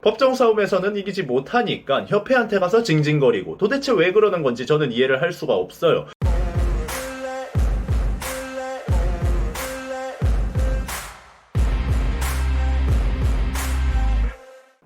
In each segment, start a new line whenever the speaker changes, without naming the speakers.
법정 싸움에서는 이기지 못하니까 협회한테 가서 징징거리고 도대체 왜 그러는 건지 저는 이해를 할 수가 없어요.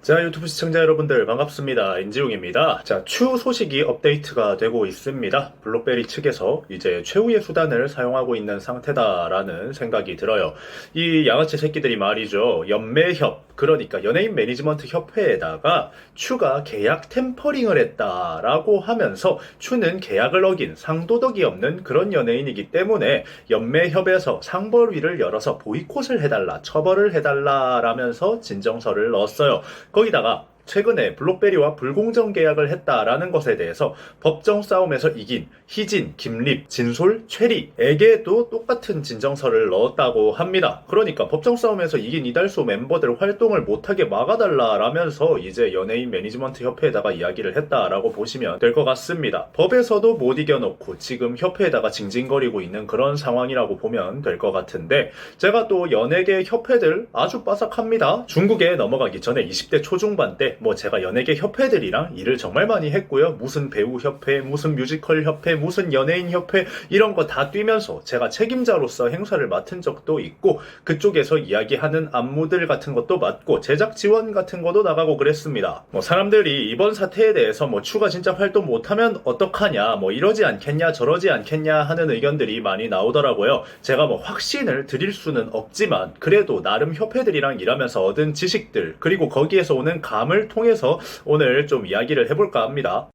자, 유튜브 시청자 여러분들 반갑습니다. 인지웅입니다. 자, 추 소식이 업데이트가 되고 있습니다. 블록베리 측에서 이제 최후의 수단을 사용하고 있는 상태다라는 생각이 들어요. 이 양아치 새끼들이 말이죠. 연매협, 그러니까 연예인 매니지먼트 협회에다가 추가 계약 템퍼링을 했다라고 하면서 추는 계약을 어긴 상도덕이 없는 그런 연예인이기 때문에 연매협에서 상벌위를 열어서 보이콧을 해달라, 처벌을 해달라라면서 진정서를 넣었어요. 거기다가 최근에 블록베리와 불공정 계약을 했다라는 것에 대해서 법정 싸움에서 이긴 희진, 김립, 진솔, 최리에게도 똑같은 진정서를 넣었다고 합니다. 그러니까 법정 싸움에서 이긴 이달소 멤버들 활동을 못하게 막아달라라면서 이제 연예인 매니지먼트 협회에다가 이야기를 했다라고 보시면 될 것 같습니다. 법에서도 못 이겨놓고 지금 협회에다가 징징거리고 있는 그런 상황이라고 보면 될 것 같은데, 제가 또 연예계 협회들 아주 빠삭합니다. 중국에 넘어가기 전에 20대 초중반 때 제가 연예계 협회들이랑 일을 정말 많이 했고요. 무슨 배우 협회, 무슨 뮤지컬 협회, 무슨 연예인 협회 이런 거 다 뛰면서 제가 책임자로서 행사를 맡은 적도 있고, 그쪽에서 이야기하는 안무들 같은 것도 맡고 제작 지원 같은 것도 나가고 그랬습니다. 사람들이 이번 사태에 대해서 추가 진짜 활동 못하면 어떡하냐, 이러지 않겠냐 저러지 않겠냐 하는 의견들이 많이 나오더라고요. 제가 확신을 드릴 수는 없지만 그래도 나름 협회들이랑 일하면서 얻은 지식들, 그리고 거기에서 오는 감을 통해서 오늘 좀 이야기를 해볼까 합니다.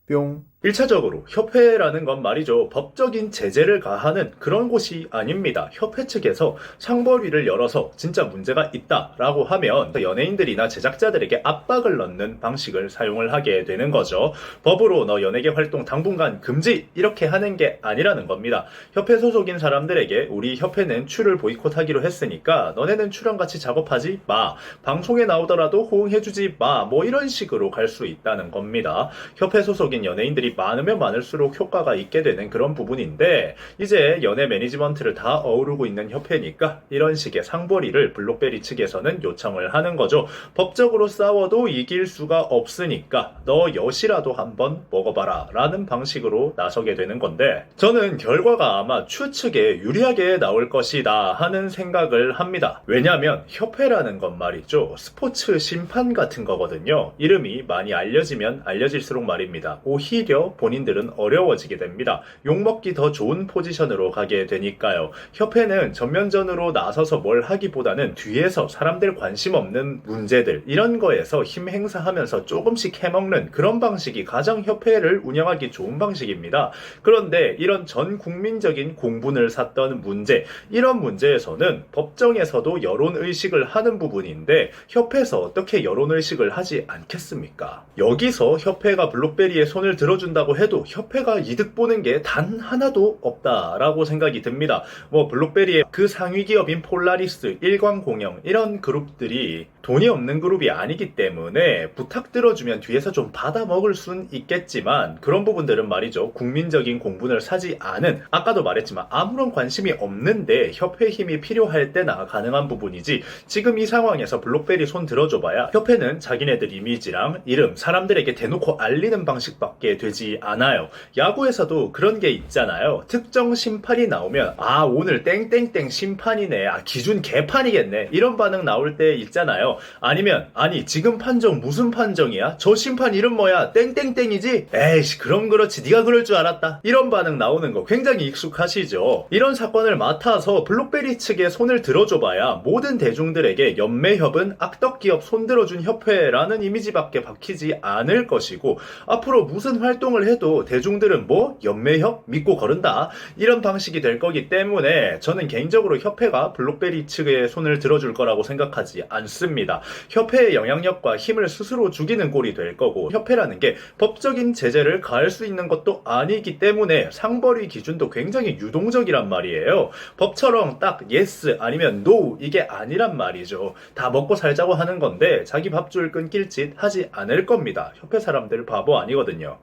뿅. 1차적으로 협회라는 건 말이죠. 법적인 제재를 가하는 그런 곳이 아닙니다. 협회 측에서 상벌위를 열어서 진짜 문제가 있다라고 하면 연예인들이나 제작자들에게 압박을 넣는 방식을 사용을 하게 되는 거죠. 법으로 너 연예계 활동 당분간 금지 이렇게 하는 게 아니라는 겁니다. 협회 소속인 사람들에게 우리 협회는 추를 보이콧하기로 했으니까 너네는 추랑 같이 작업하지 마. 방송에 나오더라도 호응해주지 마. 이런 식으로 갈 수 있다는 겁니다. 협회 소속인 연예인들이 많으면 많을수록 효과가 있게 되는 그런 부분인데, 이제 연예 매니지먼트를 다 어우르고 있는 협회니까 이런 식의 상벌위를 블록베리 측에서는 요청을 하는 거죠. 법적으로 싸워도 이길 수가 없으니까 너 엿이라도 한번 먹어봐라 라는 방식으로 나서게 되는 건데, 저는 결과가 아마 추 측에 유리하게 나올 것이다 하는 생각을 합니다. 왜냐하면 협회라는 건 말이죠, 스포츠 심판 같은 거거든요. 이름이 많이 알려지면 알려질수록 말입니다, 오히려 본인들은 어려워지게 됩니다. 욕먹기 더 좋은 포지션으로 가게 되니까요. 협회는 전면전으로 나서서 뭘 하기보다는 뒤에서 사람들 관심 없는 문제들, 이런 거에서 힘 행사하면서 조금씩 해먹는 그런 방식이 가장 협회를 운영하기 좋은 방식입니다. 그런데 이런 전 국민적인 공분을 샀던 문제, 이런 문제에서는 법정에서도 여론의식을 하는 부분인데 협회에서 어떻게 여론의식을 하지 않겠습니까? 여기서 협회가 블록베리의 손을 들어준다고 해도 협회가 이득 보는 게 단 하나도 없다라고 생각이 듭니다. 블록베리의 그 상위 기업인 폴라리스, 일광공영 이런 그룹들이 돈이 없는 그룹이 아니기 때문에 부탁 들어주면 뒤에서 좀 받아 먹을 순 있겠지만, 그런 부분들은 말이죠, 국민적인 공분을 사지 않은, 아까도 말했지만 아무런 관심이 없는데 협회 힘이 필요할 때나 가능한 부분이지, 지금 이 상황에서 블록베리 손 들어줘봐야 협회는 자기네들 이미지랑 이름, 사람들에게 대놓고 알리는 방식밖에 되지 않아요. 야구에서도 그런 게 있잖아요. 특정 심판이 나오면 오늘 땡땡땡 심판이네, 기준 개판이겠네, 이런 반응 나올 때 있잖아요. 아니면 지금 판정 무슨 판정이야? 저 심판 이름 뭐야? 땡땡땡이지? 에이씨 그럼 그렇지, 네가 그럴 줄 알았다, 이런 반응 나오는 거 굉장히 익숙하시죠? 이런 사건을 맡아서 블록베리 측에 손을 들어줘봐야 모든 대중들에게 연매협은 악덕기업 손들어준 협회라는 이미지밖에 박히지 않을 것이고, 앞으로 무슨 활동을 해도 대중들은 연매협 믿고 거른다, 이런 방식이 될 거기 때문에 저는 개인적으로 협회가 블록베리 측에 손을 들어줄 거라고 생각하지 않습니다. 협회의 영향력과 힘을 스스로 죽이는 꼴이 될 거고, 협회라는 게 법적인 제재를 가할 수 있는 것도 아니기 때문에 상벌위 기준도 굉장히 유동적이란 말이에요. 법처럼 딱 yes 아니면 no 이게 아니란 말이죠. 다 먹고 살자고 하는 건데 자기 밥줄 끊길 짓 하지 않을 겁니다. 협회 사람들 바보 아니거든요.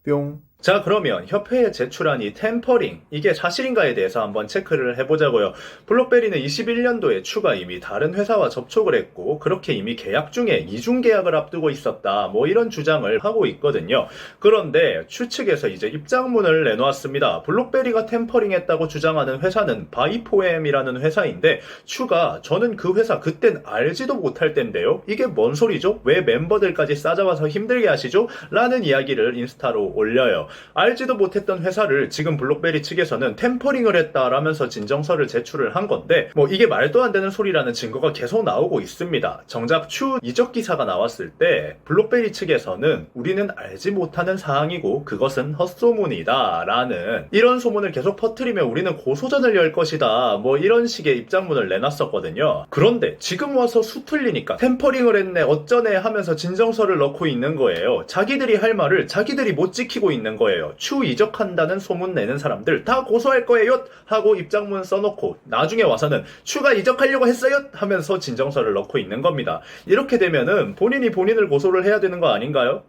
뿅. 자, 그러면 협회에 제출한 이 템퍼링, 이게 사실인가에 대해서 한번 체크를 해보자고요. 블록베리는 21년도에 추가 이미 다른 회사와 접촉을 했고 그렇게 이미 계약 중에 이중 계약을 앞두고 있었다, 뭐 이런 주장을 하고 있거든요. 그런데 추 측에서 이제 입장문을 내놓았습니다. 블록베리가 템퍼링 했다고 주장하는 회사는 바이포엠이라는 회사인데 추가 저는 그 회사 그땐 알지도 못할 텐데요. 이게 뭔 소리죠? 왜 멤버들까지 싸잡아서 힘들게 하시죠? 라는 이야기를 인스타로 올려요. 알지도 못했던 회사를 지금 블록베리 측에서는 템퍼링을 했다라면서 진정서를 제출을 한 건데 뭐 이게 말도 안 되는 소리라는 증거가 계속 나오고 있습니다. 정작 추 이적 기사가 나왔을 때 블록베리 측에서는 우리는 알지 못하는 사항이고 그것은 헛소문이다 라는 이런 소문을 계속 퍼뜨리며 우리는 고소전을 열 것이다, 뭐 이런 식의 입장문을 내놨었거든요. 그런데 지금 와서 수틀리니까 템퍼링을 했네 어쩌네 하면서 진정서를 넣고 있는 거예요. 자기들이 할 말을 자기들이 못 지키고 있는 거예요. 추 이적한다는 소문 내는 사람들 다 고소할 거예요 하고 입장문 써놓고 나중에 와서는 추가 이적하려고 했어요 하면서 진정서를 넣고 있는 겁니다. 이렇게 되면은 본인이 본인을 고소를 해야 되는 거 아닌가요?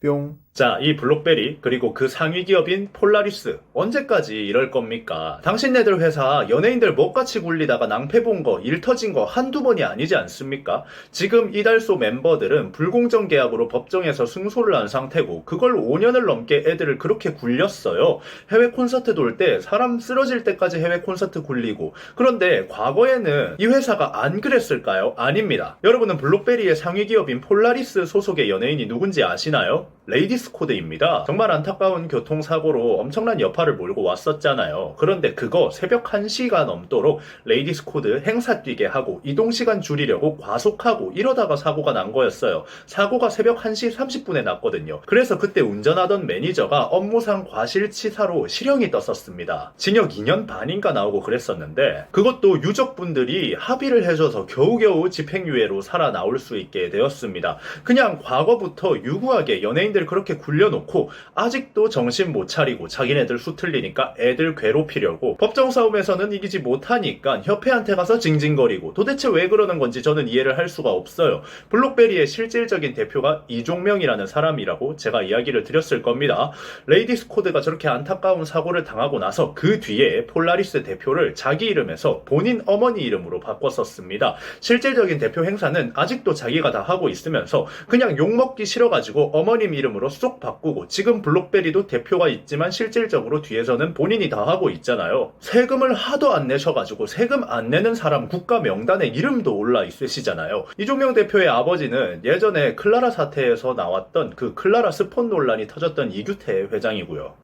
뿅. 자, 이 블록베리 그리고 그 상위 기업인 폴라리스 언제까지 이럴 겁니까? 당신네들 회사 연예인들 먹같이 굴리다가 낭패 본 거, 일 터진 거 한두 번이 아니지 않습니까? 지금 이달소 멤버들은 불공정 계약으로 법정에서 승소를 한 상태고 그걸 5년을 넘게 애들을 그렇게 굴렸어요. 해외 콘서트 돌 때 사람 쓰러질 때까지 해외 콘서트 굴리고. 그런데 과거에는 이 회사가 안 그랬을까요? 아닙니다. 여러분은 블록베리의 상위 기업인 폴라리스 소속의 연예인이 누군지 아시나요? 레이디스 코드입니다. 정말 안타까운 교통사고로 엄청난 여파를 몰고 왔었잖아요. 그런데 그거 새벽 1시가 넘도록 레이디스 코드 행사 뛰게 하고 이동시간 줄이려고 과속하고 이러다가 사고가 난 거였어요. 사고가 새벽 1시 30분에 났거든요. 그래서 그때 운전하던 매니저가 업무상 과실치사로 실형이 떴었습니다. 징역 2년 반인가 나오고 그랬었는데 그것도 유족분들이 합의를 해줘서 겨우겨우 집행유예로 살아나올 수 있게 되었습니다. 그냥 과거부터 유구하게 연예인들 그렇게 굴려놓고 아직도 정신 못 차리고 자기네들 수틀리니까 애들 괴롭히려고 법정 싸움에서는 이기지 못하니까 협회한테 가서 징징거리고 도대체 왜 그러는 건지 저는 이해를 할 수가 없어요. 블록베리의 실질적인 대표가 이종명이라는 사람이라고 제가 이야기를 드렸을 겁니다. 레이디스 코드가 저렇게 안타까운 사고를 당하고 나서 그 뒤에 폴라리스 대표를 자기 이름에서 본인 어머니 이름으로 바꿨었습니다. 실질적인 대표 행사는 아직도 자기가 다 하고 있으면서 그냥 욕먹기 싫어가지고 어머님 이름으로 쏙 바꾸고 지금 블록베리도 대표가 있지만 실질적으로 뒤에서는 본인이 다 하고 있잖아요. 세금을 하도 안 내셔가지고 세금 안 내는 사람 국가 명단에 이름도 올라 있으시잖아요. 이종명 대표의 아버지는 예전에 클라라 사태에서 나왔던 그 클라라 스폰 논란이 터졌던 이규태 회장이고요.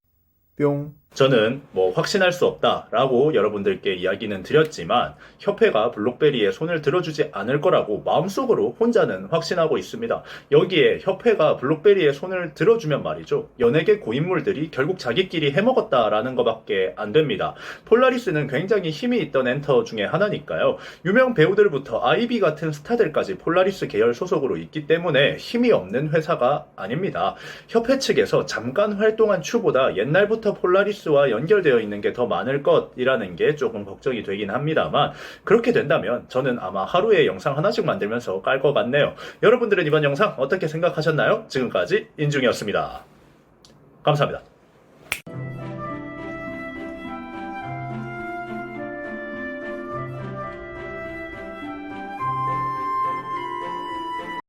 뿅. 저는 뭐 확신할 수 없다라고 여러분들께 이야기는 드렸지만 협회가 블록베리의 손을 들어주지 않을 거라고 마음속으로 혼자는 확신하고 있습니다. 여기에 협회가 블록베리의 손을 들어주면 말이죠. 연예계 고인물들이 결국 자기끼리 해먹었다라는 것밖에 안 됩니다. 폴라리스는 굉장히 힘이 있던 엔터 중에 하나니까요. 유명 배우들부터 아이비 같은 스타들까지 폴라리스 계열 소속으로 있기 때문에 힘이 없는 회사가 아닙니다. 협회 측에서 잠깐 활동한 추보다 옛날부터 폴라리스 와 연결되어 있는 게 더 많을 것이라는 게 조금 걱정이 되긴 합니다만 그렇게 된다면 저는 아마 하루에 영상 하나씩 만들면서 깔 것 같네요. 여러분들은 이번 영상 어떻게 생각하셨나요? 지금까지 인중이었습니다. 감사합니다.